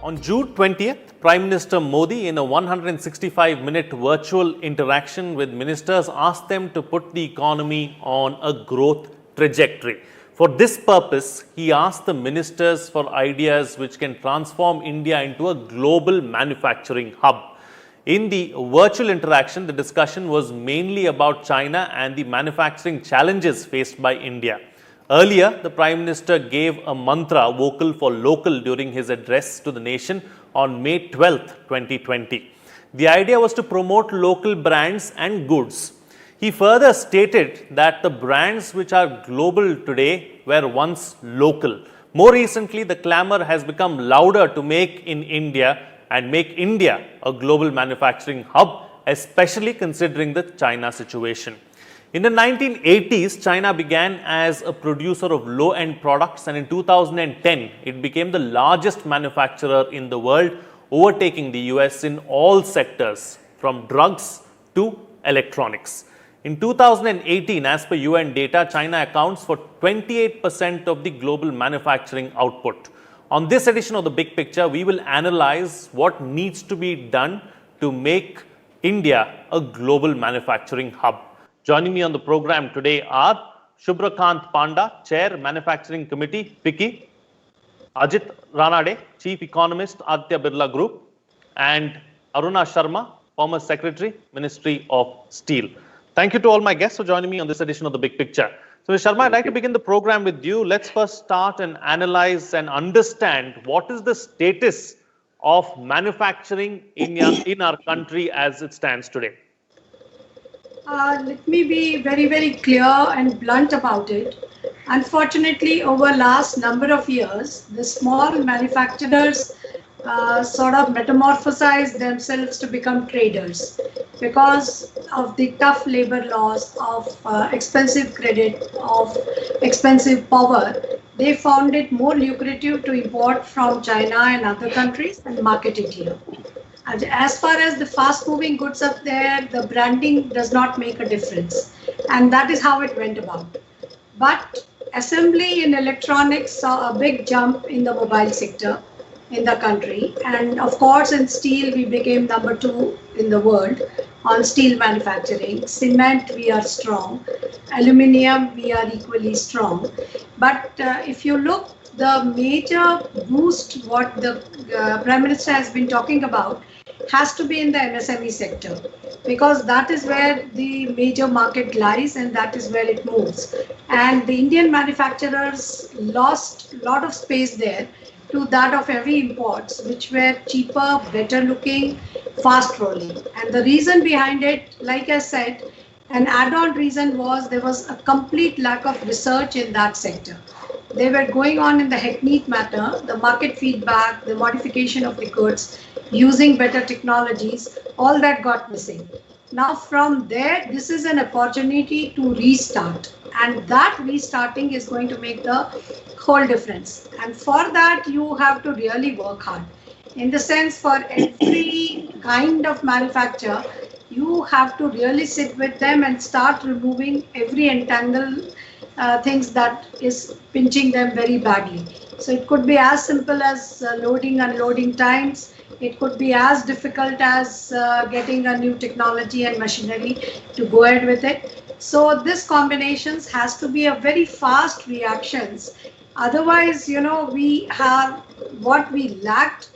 On June 20th, Prime Minister Modi, in a 165-minute virtual interaction with ministers, asked them to put the economy on a growth trajectory. For this purpose, he asked the ministers for ideas which can transform India into a global manufacturing hub. In the virtual interaction, the discussion was mainly about China and the manufacturing challenges faced by India. Earlier, the Prime Minister gave a mantra, vocal for local, during his address to the nation on May 12, 2020. The idea was to promote local brands and goods. He further stated that the brands which are global today were once local. More recently, the clamor has become louder to make in India and make India a global manufacturing hub, especially considering the China situation. In the 1980s, China began as a producer of low-end products, and in 2010, it became the largest manufacturer in the world, overtaking the US in all sectors, from drugs to electronics. In 2018, as per UN data, China accounts for 28% of the global manufacturing output. On this edition of The Big Picture, we will analyze what needs to be done to make India a global manufacturing hub. Joining me on the program today are Shubhrakant Panda, Chair, Manufacturing Committee, FICCI; Ajit Ranade, Chief Economist, Aditya Birla Group; and Aruna Sharma, former Secretary, Ministry of Steel. Thank you to all my guests for joining me on this edition of The Big Picture. So, Ms. Sharma, I'd like to begin the program with you. Let's first start and analyze and understand what is the status of manufacturing in our country as it stands today. Let me be very, very clear and blunt about it. Unfortunately, over last number of years, the small manufacturers sort of metamorphosized themselves to become traders because of the tough labor laws, of expensive credit, of expensive power. They found it more lucrative to import from China and other countries and market it here. As far as the fast-moving goods up there, the branding does not make a difference, and that is how it went about. But assembly in electronics saw a big jump in the mobile sector in the country, and of course in steel we became number 2 in the world on steel manufacturing. Cement, we are strong. Aluminium, we are equally strong. But if you look, the major boost what the Prime Minister has been talking about has to be in the MSME sector, because that is where the major market lies and that is where it moves. And the Indian manufacturers lost a lot of space there to that of heavy imports, which were cheaper, better looking, fast rolling. And the reason behind it, like I said, an add-on reason was there was a complete lack of research in that sector. They were going on in the hackneyed matter, the market feedback, the modification of the goods, using better technologies, all that got missing. Now from there, this is an opportunity to restart, and that restarting is going to make the whole difference. And for that, you have to really work hard. In the sense, for every kind of manufacturer, you have to really sit with them and start removing every entangled things that is pinching them very badly. So it could be as simple as loading, unloading times. It could be as difficult as getting a new technology and machinery to go ahead with it. So this combinations has to be a very fast reactions. Otherwise, you know, we have what we lacked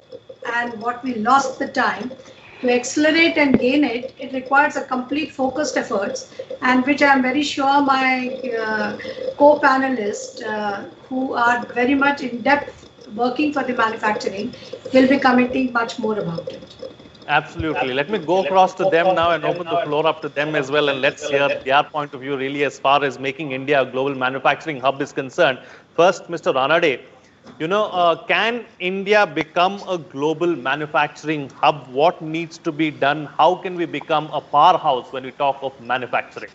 and what we lost the time. To accelerate and gain it, it requires a complete focused efforts, and which I am very sure my co-panelists who are very much in depth working for the manufacturing will be commenting much more about it. Absolutely. Let me go across to them now and open the floor up to them as well, and let's hear their point of view really as far as making India a global manufacturing hub is concerned. First, Mr. Ranade, you know, can India become a global manufacturing hub? What needs to be done? How can we become a powerhouse when we talk of manufacturing?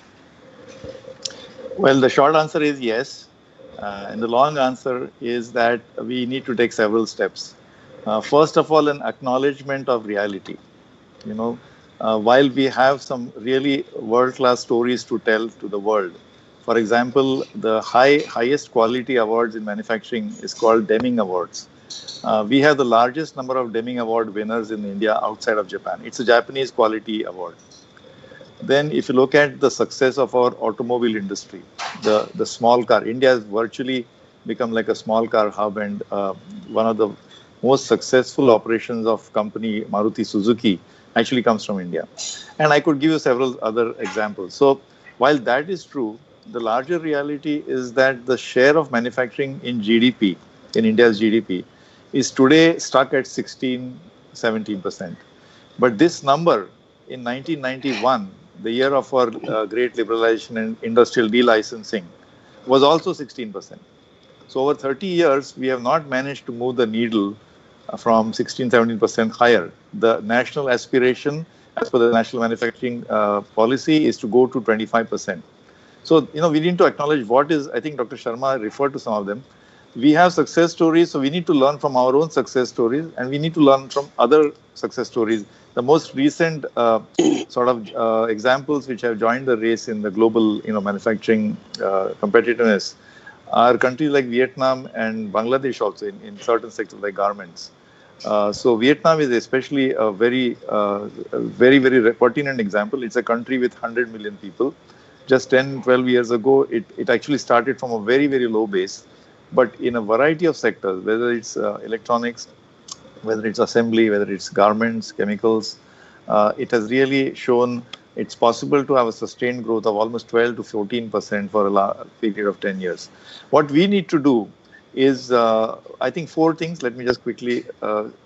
Well, the short answer is yes. And the long answer is that we need to take several steps. First of all, an acknowledgement of reality. You know, while we have some really world-class stories to tell to the world, for example, the highest quality awards in manufacturing is called Deming Awards. We have the largest number of Deming Award winners in India outside of Japan. It's a Japanese quality award. Then if you look at the success of our automobile industry, the small car, India has virtually become like a small car hub, and one of the most successful operations of company Maruti Suzuki actually comes from India. And I could give you several other examples. So while that is true, the larger reality is that the share of manufacturing in GDP, in India's GDP, is today stuck at 16, 17%. But this number in 1991, the year of our great liberalization and industrial delicensing, was also 16%. So over 30 years, we have not managed to move the needle from 16, 17% higher. The national aspiration, as per the national manufacturing policy, is to go to 25%. So, we need to acknowledge what is, I think Dr. Sharma referred to some of them. We have success stories, so we need to learn from our own success stories, and we need to learn from other success stories. The most recent examples which have joined the race in the global, manufacturing competitiveness are countries like Vietnam and Bangladesh also in certain sectors like garments. So Vietnam is especially a very, very pertinent example. It's a country with 100 million people. Just 10, 12 years ago, it actually started from a very, very low base. But in a variety of sectors, whether it's electronics, whether it's assembly, whether it's garments, chemicals, it has really shown it's possible to have a sustained growth of almost 12 to 14% for a period of 10 years. What we need to do is, I think, four things. Let me just quickly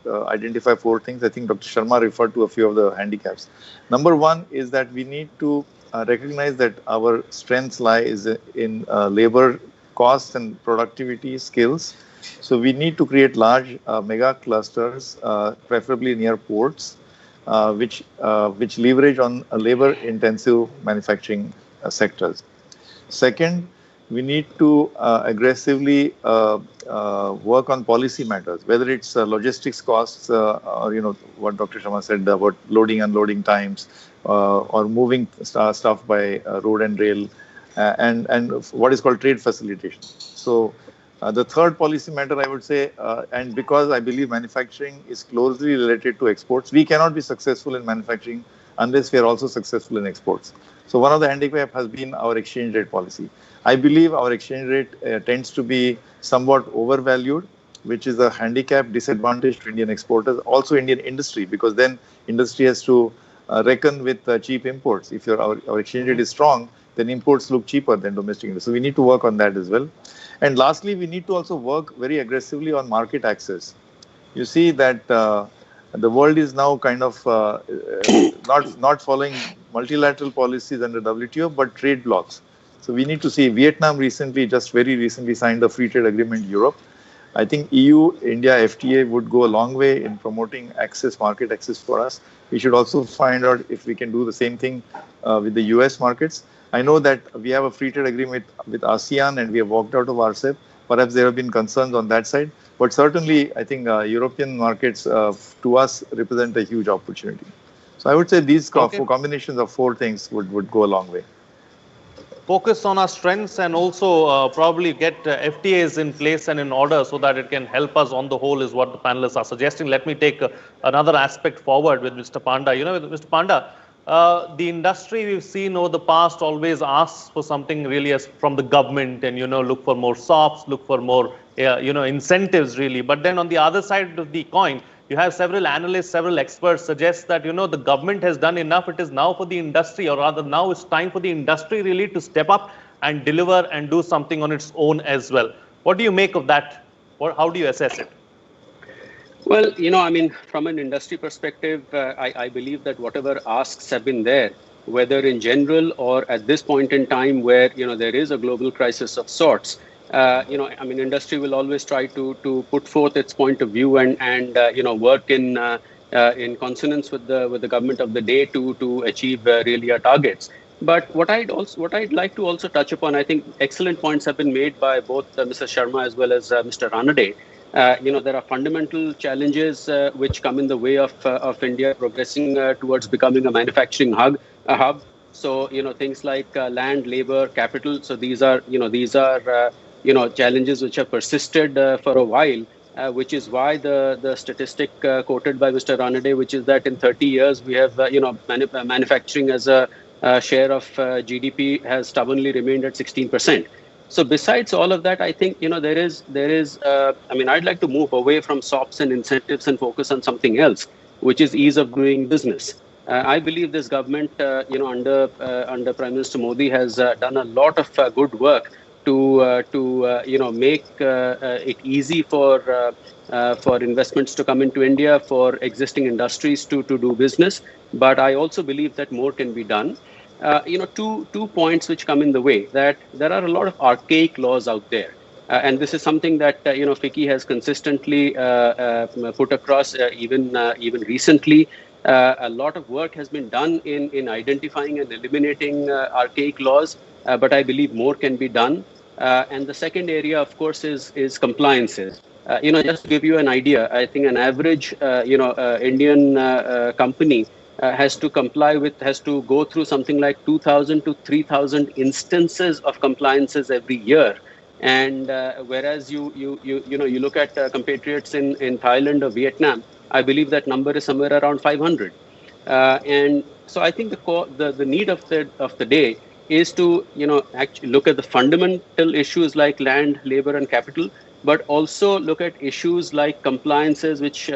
identify four things. I think Dr. Sharma referred to a few of the handicaps. Number one is that we need to recognize that our strengths lie in labor costs and productivity skills. So we need to create large mega clusters, preferably near ports, which leverage on labor-intensive manufacturing sectors. Second, we need to aggressively work on policy matters, whether it's logistics costs or what Dr. Sharma said about loading, unloading times, or moving stuff by road and rail, and what is called trade facilitation. So the third policy matter, I would say, and because I believe manufacturing is closely related to exports, we cannot be successful in manufacturing unless we are also successful in exports. So one of the handicaps has been our exchange rate policy. I believe our exchange rate tends to be somewhat overvalued, which is a handicap, disadvantage to Indian exporters, also Indian industry, because then industry has to reckon with cheap imports. If our exchange rate is strong, then imports look cheaper than domestic industry. So we need to work on that as well. And lastly, we need to also work very aggressively on market access. You see that the world is now kind of not following multilateral policies under WTO, but trade blocs. So we need to see Vietnam very recently signed a free trade agreement in Europe. I think EU, India, FTA would go a long way in promoting market access for us. We should also find out if we can do the same thing with the US markets. I know that we have a free trade agreement with ASEAN and we have walked out of RCEP. Perhaps there have been concerns on that side. But certainly, I think European markets to us represent a huge opportunity. So I would say these combinations of four things would go a long way. Focus on our strengths and also probably get FTAs in place and in order so that it can help us on the whole is what the panelists are suggesting. Let me take another aspect forward with Mr. Panda. Mr. Panda, the industry we've seen over the past always asks for something really from the government and, look for more SOPs, look for more, incentives really. But then on the other side of the coin, you have several analysts, several experts suggest that, the government has done enough. It is now for the industry, or rather now it's time for the industry really to step up and deliver and do something on its own as well. What do you make of that? How do you assess it? Well, from an industry perspective, I believe that whatever asks have been there, whether in general or at this point in time where, there is a global crisis of sorts, industry will always try to put forth its point of view and work in consonance with the government of the day to achieve really our targets. But what I'd like to also touch upon, I think excellent points have been made by both Mr. Sharma as well as Mr. Ranade. There are fundamental challenges which come in the way of India progressing towards becoming a manufacturing hub. So, things like land, labor, capital. So these are challenges which have persisted for a while. which is why the statistic quoted by Mr. Ranade, which is that in 30 years we have manufacturing as a share of GDP has stubbornly remained at 16%. So besides all of that, I think there is I mean, I'd like to move away from SOPs and incentives and focus on something else, which is ease of doing business. I believe this government, under Prime Minister Modi, has done a lot of good work to make it easy for investments to come into India, for existing industries to do business. But I also believe that more can be done. Two points which come in the way, that there are a lot of archaic laws out there. And this is something that FICCI has consistently put across, even recently. A lot of work has been done in identifying and eliminating archaic laws, but I believe more can be done. And the second area, of course, is compliances. Just to give you an idea, I think an average Indian company has to go through something like 2,000 to 3,000 instances of compliances every year. And whereas you look at compatriots in Thailand or Vietnam, I believe that number is somewhere around 500. And so I think the need of the day is to actually look at the fundamental issues like land, labor, and capital, but also look at issues like compliances, which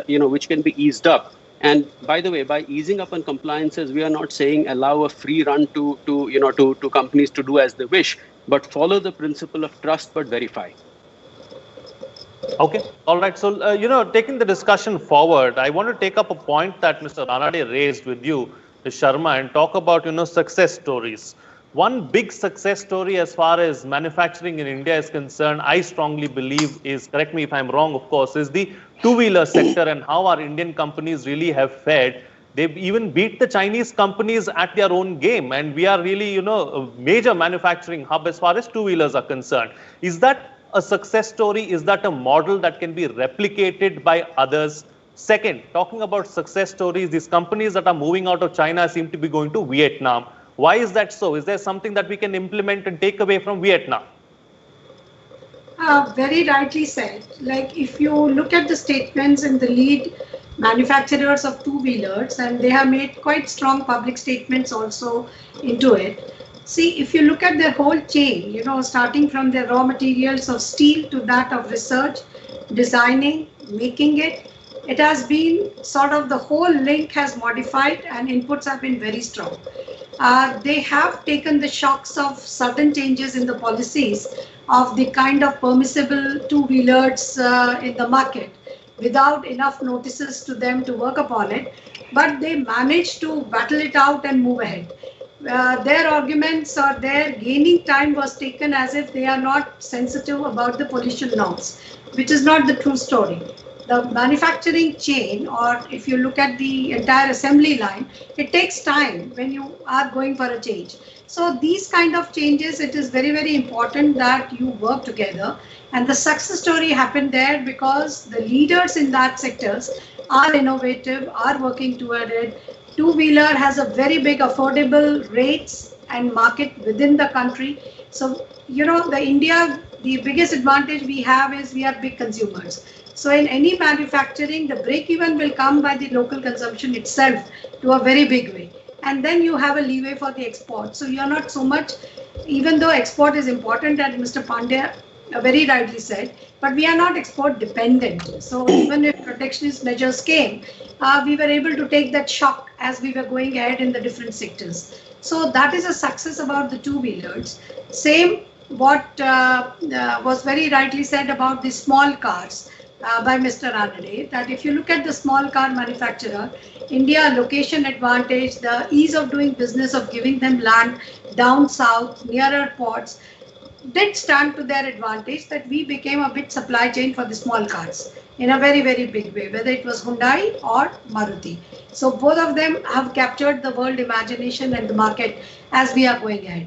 can be eased up. And by the way, by easing up on compliances, we are not saying allow a free run to companies to do as they wish, but follow the principle of trust but verify. Okay, all right. So, taking the discussion forward, I want to take up a point that Mr. Ranade raised with you, Ms. Sharma, and talk about, success stories. One big success story as far as manufacturing in India is concerned, I strongly believe is, correct me if I'm wrong, of course, is the two-wheeler sector and how our Indian companies really have fared. They've even beat the Chinese companies at their own game, and we are really, a major manufacturing hub as far as two-wheelers are concerned. Is that a success story? Is that a model that can be replicated by others? Second, talking about success stories, these companies that are moving out of China seem to be going to Vietnam. Why is that so? Is there something that we can implement and take away from Vietnam? Very rightly said. Like, if you look at the statements in the lead manufacturers of two-wheelers, and they have made quite strong public statements also into it. See, if you look at their whole chain, starting from the raw materials of steel to that of research, designing, making it, it has been sort of the whole link has modified and inputs have been very strong. They have taken the shocks of sudden changes in the policies of the kind of permissible two-wheelers in the market without enough notices to them to work upon it, but they managed to battle it out and move ahead. Their arguments or their gaining time was taken as if they are not sensitive about the pollution norms, which is not the true story. The manufacturing chain, or if you look at the entire assembly line, it takes time when you are going for a change. So these kind of changes, it is very, very important that you work together. And the success story happened there because the leaders in that sectors are innovative, are working toward it. Two-wheeler has a very big affordable rates and market within the country. So, the biggest advantage we have is we are big consumers. So in any manufacturing, the break-even will come by the local consumption itself to a very big way. And then you have a leeway for the export. So you're not so much, even though export is important, as Mr. Pandya very rightly said, but we are not export dependent. So even if protectionist measures came, we were able to take that shock as we were going ahead in the different sectors. So that is a success about the two-wheelers. Same what was very rightly said about the small cars. By Mr. Ranade, that if you look at the small car manufacturer, India location advantage, the ease of doing business of giving them land down south, nearer ports, did stand to their advantage that we became a big supply chain for the small cars in a very, very big way, whether it was Hyundai or Maruti. So both of them have captured the world imagination and the market as we are going ahead.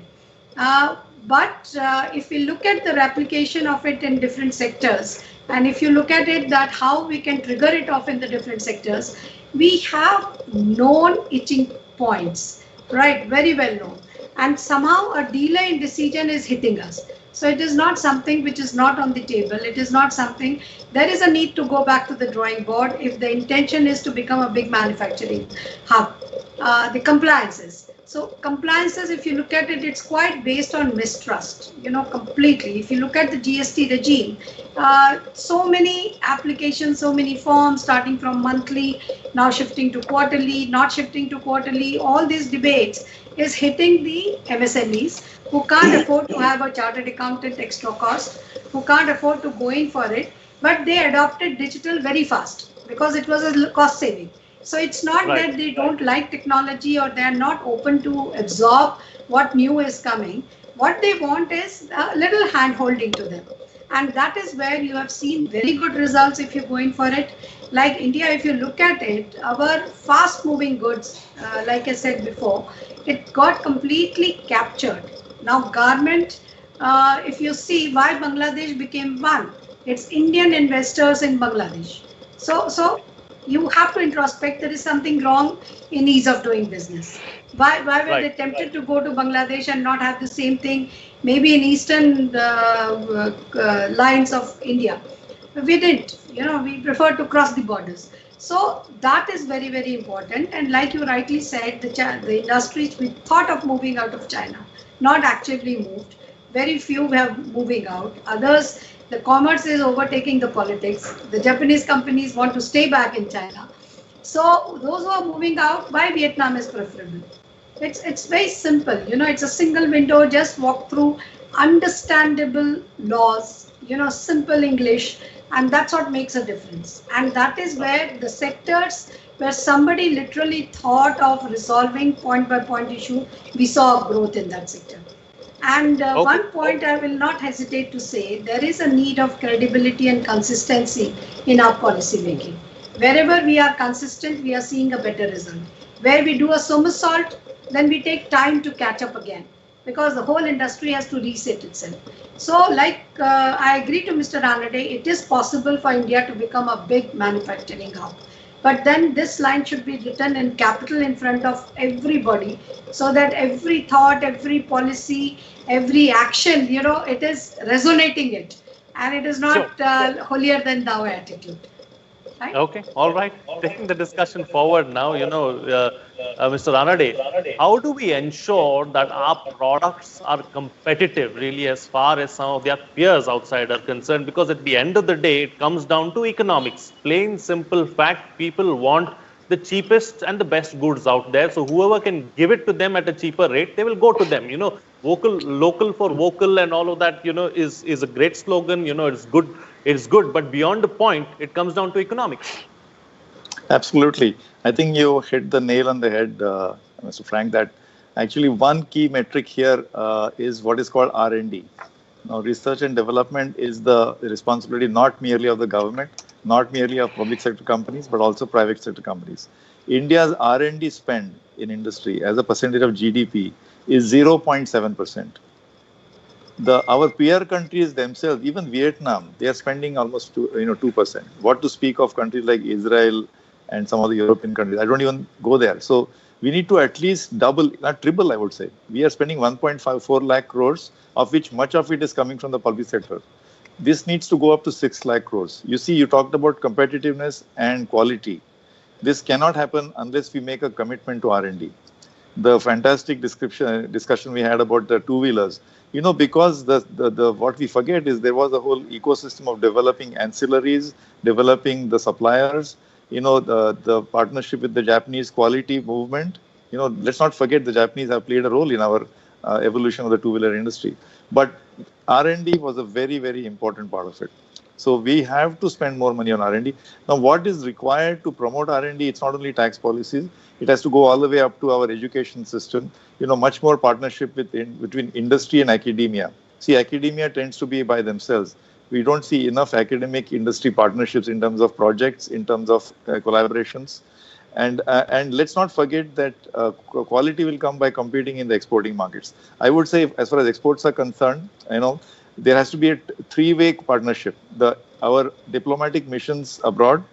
But if we look at the replication of it in different sectors, and if you look at it that how we can trigger it off in the different sectors, we have known itching points, right? Very well known. And somehow a delay in decision is hitting us. So it is not something which is not on the table. It is not something, there is a need to go back to the drawing board if the intention is to become a big manufacturing hub. The compliances. So compliances, if you look at it, it's quite based on mistrust, completely. If you look at the GST regime, so many applications, so many forms, starting from monthly, now shifting to quarterly, not shifting to quarterly, all these debates is hitting the MSMEs who can't afford to have a chartered accountant extra cost, who can't afford to go in for it, but they adopted digital very fast because it was a cost saving. So it's not that they don't like technology or they are not open to absorb what new is coming. What they want is a little hand holding to them. And that is where you have seen very good results if you're going for it. Like India, if you look at it, our fast moving goods, like I said before, it got completely captured. Now garment, if you see why Bangladesh became one, it's Indian investors in Bangladesh. So you have to introspect, there is something wrong in ease of doing business. Why were they tempted to go to Bangladesh and not have the same thing, maybe in eastern lines of India? We didn't, we prefer to cross the borders. So that is very, very important. And like you rightly said, the industries we thought of moving out of China, not actively moved. Very few have moving out. Others, the commerce is overtaking the politics. The Japanese companies want to stay back in China. So those who are moving out, why Vietnam is preferable? It's very simple. It's a single window, just walk through understandable laws, simple English, and that's what makes a difference. And that is where the sectors where somebody literally thought of resolving point by point issue, we saw growth in that sector. And one point I will not hesitate to say, there is a need of credibility and consistency in our policy making. Wherever we are consistent, we are seeing a better result. Where we do a somersault, then we take time to catch up again because the whole industry has to reset itself. So like I agree to Mr. Ranade, it is possible for India to become a big manufacturing hub. But then this line should be written in capital in front of everybody so that every thought, every policy, every action, it is resonating it. And it is not holier than thou attitude. Right? Okay, all right. Taking the discussion forward now, Mr. Ranade, how do we ensure that our products are competitive really as far as some of their peers outside are concerned? Because at the end of the day, it comes down to economics. Plain, simple fact, people want the cheapest and the best goods out there. So whoever can give it to them at a cheaper rate, they will go to them. Local for vocal and all of that, is a great slogan. It's good, but beyond the point, it comes down to economics. Absolutely. I think you hit the nail on the head, Mr. Frank, that actually one key metric here is what is called R&D. Now, research and development is the responsibility not merely of the government, not merely of public sector companies, but also private sector companies. India's R&D spend in industry as a percentage of GDP is 0.7%. Our peer countries themselves, even Vietnam, they are spending almost 2%. What to speak of countries like Israel and some of the European countries? I don't even go there. So we need to at least double, not triple, I would say. We are spending 1.54 lakh crores, of which much of it is coming from the public sector. This needs to go up to 6 lakh crores. You see, you talked about competitiveness and quality. This cannot happen unless we make a commitment to R&D. The fantastic discussion we had about the two-wheelers, because what we forget is there was a whole ecosystem of developing ancillaries, developing the suppliers, the partnership with the Japanese quality movement. Let's not forget the Japanese have played a role in our evolution of the two-wheeler industry. But R&D was a very, very important part of it. So we have to spend more money on R&D. Now, what is required to promote R&D? It's not only tax policies. It has to go all the way up to our education system. Much more partnership between industry and academia. See, academia tends to be by themselves. We don't see enough academic industry partnerships in terms of projects, in terms of collaborations. And let's not forget that quality will come by competing in the exporting markets. I would say, as far as exports are concerned, there has to be a three-way partnership. Our diplomatic missions abroad,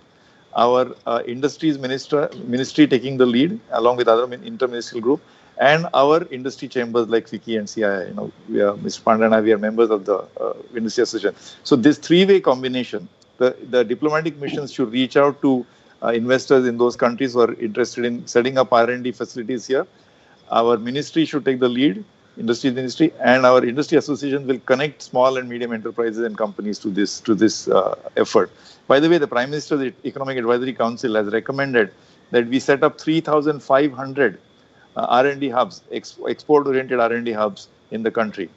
our industries ministry taking the lead along with other interministerial group, and our industry chambers like FICCI and CII. You know, Mr. Panda and I, we are members of the industry association. So this three-way combination, the diplomatic missions should reach out to investors in those countries who are interested in setting up R&D facilities here. Our ministry should take the lead, industry ministry, and our industry association will connect small and medium enterprises and companies to this effort. By the way, the Prime Minister's Economic Advisory Council has recommended that we set up 3,500 R&D hubs, export-oriented R&D hubs in the country.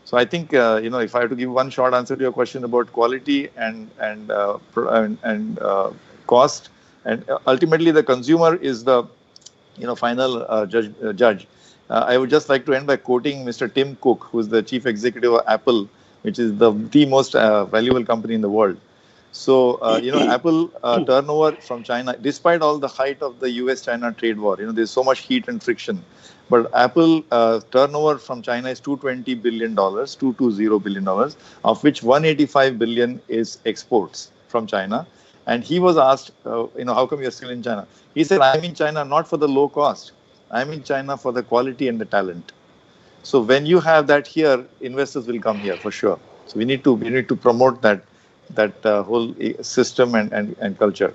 So I think if I have to give one short answer to your question about quality and cost, and ultimately the consumer is the final judge. I would just like to end by quoting Mr. Tim Cook, who is the chief executive of Apple, which is the most valuable company in the world. So, Apple turnover from China, despite all the height of the US-China trade war, there's so much heat and friction. But Apple turnover from China is $220 billion, $220 billion, of which $185 billion is exports from China. And he was asked, how come you're still in China? He said, I'm in China not for the low cost. I'm in China for the quality and the talent. So when you have that here, investors will come here for sure. So we need to promote that whole system and culture.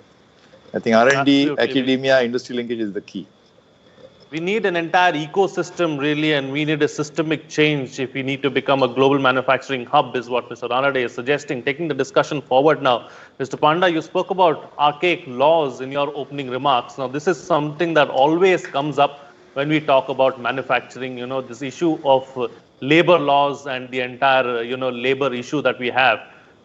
I think R&D, Absolutely. academia, industry linkage is the key. We need an entire ecosystem really, and we need a systemic change if we need to become a global manufacturing hub, is what Mr. Ranade is suggesting. Taking the discussion forward now, Mr. Panda, you spoke about archaic laws in your opening remarks. Now, this is something that always comes up when we talk about manufacturing, this issue of labor laws and the entire, labor issue that we have.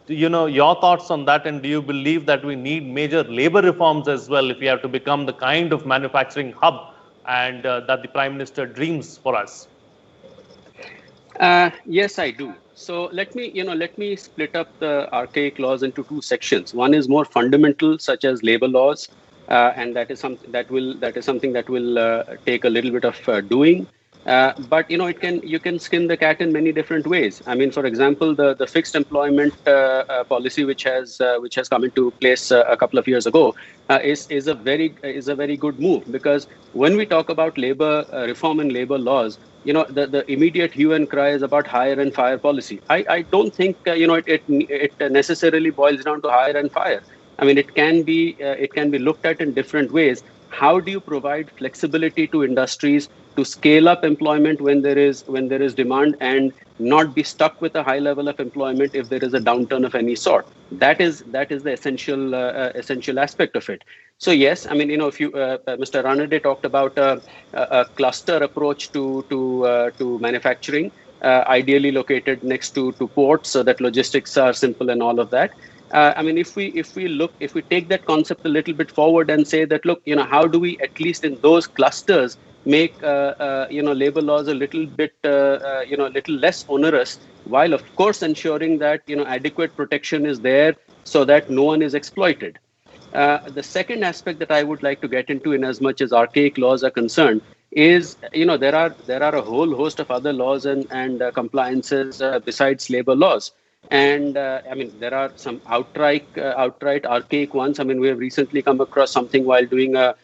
Your thoughts on that, and do you believe that we need major labor reforms as well if we have to become the kind of manufacturing hub and that the Prime Minister dreams for us? Yes, I do. So let me split up the archaic laws into two sections. One is more fundamental, such as labor laws, and that is something that will take a little bit of doing. But you can skin the cat in many different ways. I mean, for example, the fixed employment policy, which has come into place a couple of years ago, is a very good move, because when we talk about labor reform and labor laws, the immediate hue and cry is about hire and fire policy. I don't think it necessarily boils down to hire and fire. I mean, it can be looked at in different ways. How do you provide flexibility to industries to scale up employment when there is demand, and not be stuck with a high level of employment if there is a downturn of any sort? That is the essential aspect of it. So yes, I mean, if you Mr. Ranade talked about a cluster approach to manufacturing, ideally located next to ports, so that logistics are simple and all of that. I mean, if we take that concept a little bit forward and say that, look, how do we, at least in those clusters, make labor laws a little bit little less onerous, while of course ensuring that adequate protection is there so that no one is exploited. The second aspect that I would like to get into, in as much as archaic laws are concerned, is there are a whole host of other laws and compliances besides labor laws. And I mean, there are some outright archaic ones. I mean, we have recently come across something while doing a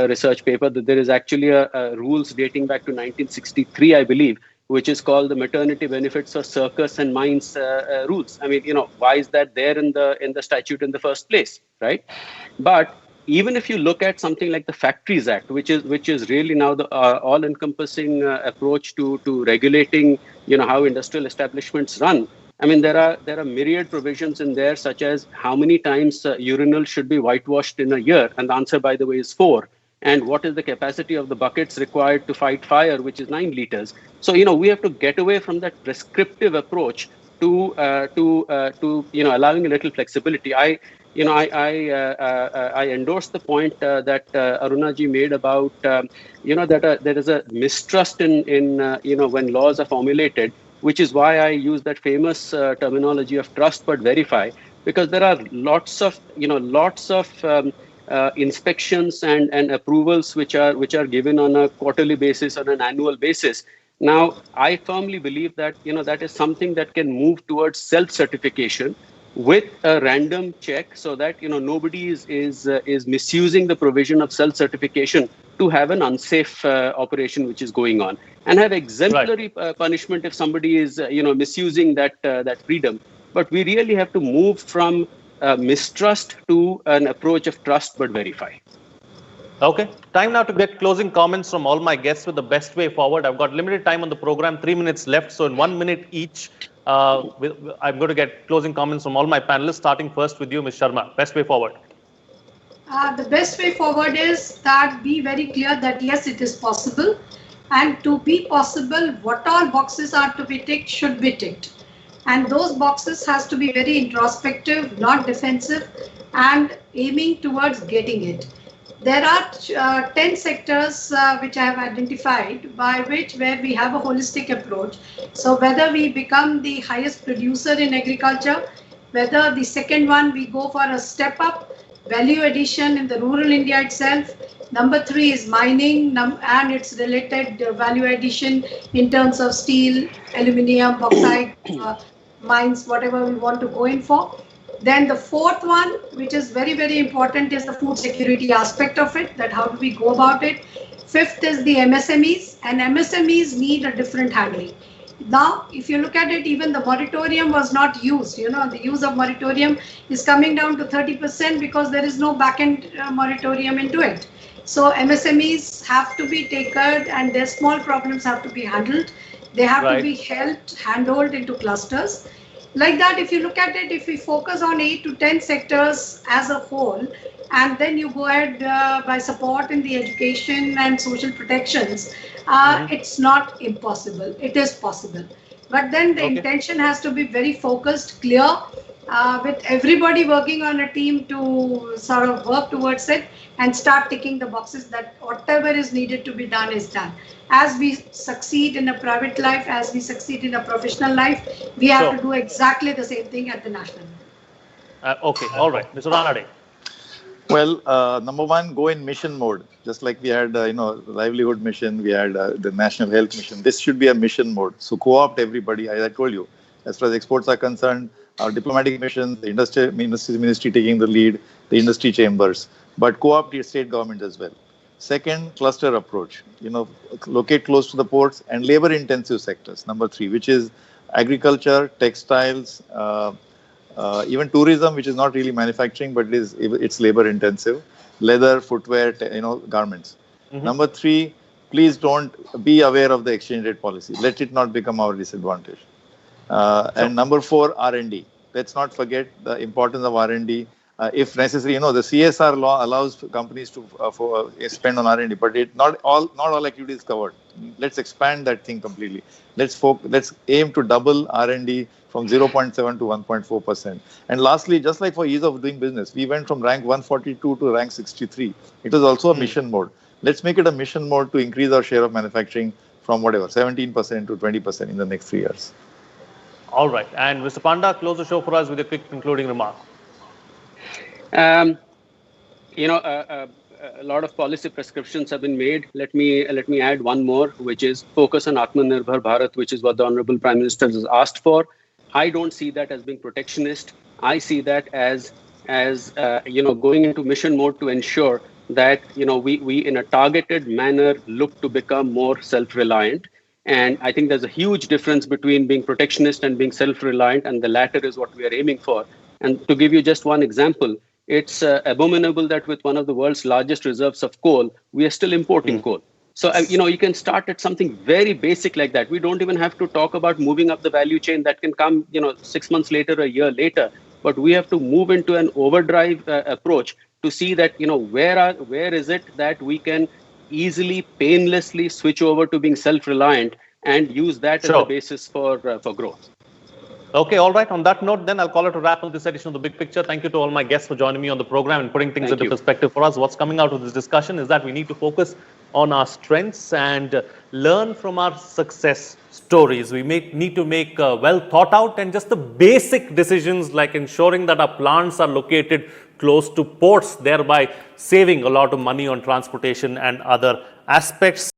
research paper, that there is actually a rules dating back to 1963, I believe, which is called the Maternity Benefits for Circus and Mines rules. I mean, why is that there in the statute in the first place, right? But even if you look at something like the Factories Act, which is really now the all-encompassing approach to regulating how industrial establishments run. I mean, there are myriad provisions in there, such as how many times urinals should be whitewashed in a year, and the answer, by the way, is 4. And what is the capacity of the buckets required to fight fire, which is 9 liters. So we have to get away from that prescriptive approach to allowing a little flexibility. I endorse the point that Arunaji made about that there is a mistrust in when laws are formulated, which is why I use that famous terminology of trust but verify, because there are lots of inspections and approvals which are given on a quarterly basis, on an annual basis. Now, I firmly believe that that is something that can move towards self-certification, with a random check, so that nobody is misusing the provision of self-certification to have an unsafe operation which is going on, and have exemplary punishment if somebody is misusing that freedom. But we really have to move from mistrust to an approach of trust but verify. Okay, time now to get closing comments from all my guests with the best way forward. I've got limited time on the program, 3 minutes left. So in 1 minute each, I'm going to get closing comments from all my panelists, starting first with you, Ms. Sharma. Best way forward. The best way forward is that be very clear that yes, it is possible. And to be possible, what all boxes are to be ticked should be ticked. And those boxes has to be very introspective, not defensive, and aiming towards getting it. There are 10 sectors which I have identified where we have a holistic approach. So whether we become the highest producer in agriculture, whether the second one we go for a step up, value addition in the rural India itself. Number 3 is mining and its related value addition in terms of steel, aluminium, bauxite, mines, whatever we want to go in for. Then the fourth one, which is very, very important, is the food security aspect of it, that how do we go about it. Fifth is the MSMEs, and MSMEs need a different handling. Now, if you look at it, even the moratorium was not used. The use of moratorium is coming down to 30% because there is no back-end moratorium into it. So MSMEs have to be taken and their small problems have to be handled. They have to be handled into clusters. Like that, if you look at it, if we focus on 8 to 10 sectors as a whole, and then you go ahead by support in the education and social protections, it's not impossible. It is possible. But then the intention has to be very focused, clear, with everybody working on a team to sort of work towards it and start ticking the boxes that whatever is needed to be done is done. As we succeed in a private life, as we succeed in a professional life, we have to do exactly the same thing at the national level. Okay, all right. Mr. Ranade. Well, number one, go in mission mode. Just like we had, livelihood mission, we had the national health mission. This should be a mission mode. So co-opt everybody, as I told you. As far as exports are concerned, our diplomatic missions, the ministry taking the lead, the industry chambers, but co-opt the state government as well. Second, cluster approach. Locate close to the ports and labor-intensive sectors. Number 3, which is agriculture, textiles, even tourism, which is not really manufacturing, but it's labor-intensive. Leather, footwear, garments. Number 3, please don't be aware of the exchange rate policy. Let it not become our disadvantage. And number 4, R&D. Let's not forget the importance of R&D. If necessary, the CSR law allows companies to spend on R&D, but not all activity is covered. Let's expand that thing completely. Let's aim to double R&D from 0.7 to 1.4%. And lastly, just like for ease of doing business, we went from rank 142 to rank 63. It was also a mission mode. Let's make it a mission mode to increase our share of manufacturing from 17% to 20% in the next 3 years. All right. And Mr. Panda, close the show for us with a quick concluding remark. A lot of policy prescriptions have been made. Let me add one more, which is focus on Atmanirbhar Bharat, which is what the Honorable Prime Minister has asked for. I don't see that as being protectionist. I see that as going into mission mode to ensure that we in a targeted manner look to become more self-reliant. And I think there's a huge difference between being protectionist and being self-reliant, and the latter is what we are aiming for. And to give you just one example, it's abominable that with one of the world's largest reserves of coal, we are still importing coal. So, you can start at something very basic like that. We don't even have to talk about moving up the value chain. That can come, 6 months later, a year later. But we have to move into an overdrive approach to see that, where is it that we can easily, painlessly switch over to being self-reliant and use that as a basis for growth. Okay, all right. On that note, then I'll call it a wrap on this edition of The Big Picture. Thank you to all my guests for joining me on the program and putting things into perspective for us. What's coming out of this discussion is that we need to focus on our strengths and learn from our success stories. We need to make well thought out and just the basic decisions like ensuring that our plants are located close to ports, thereby saving a lot of money on transportation and other aspects.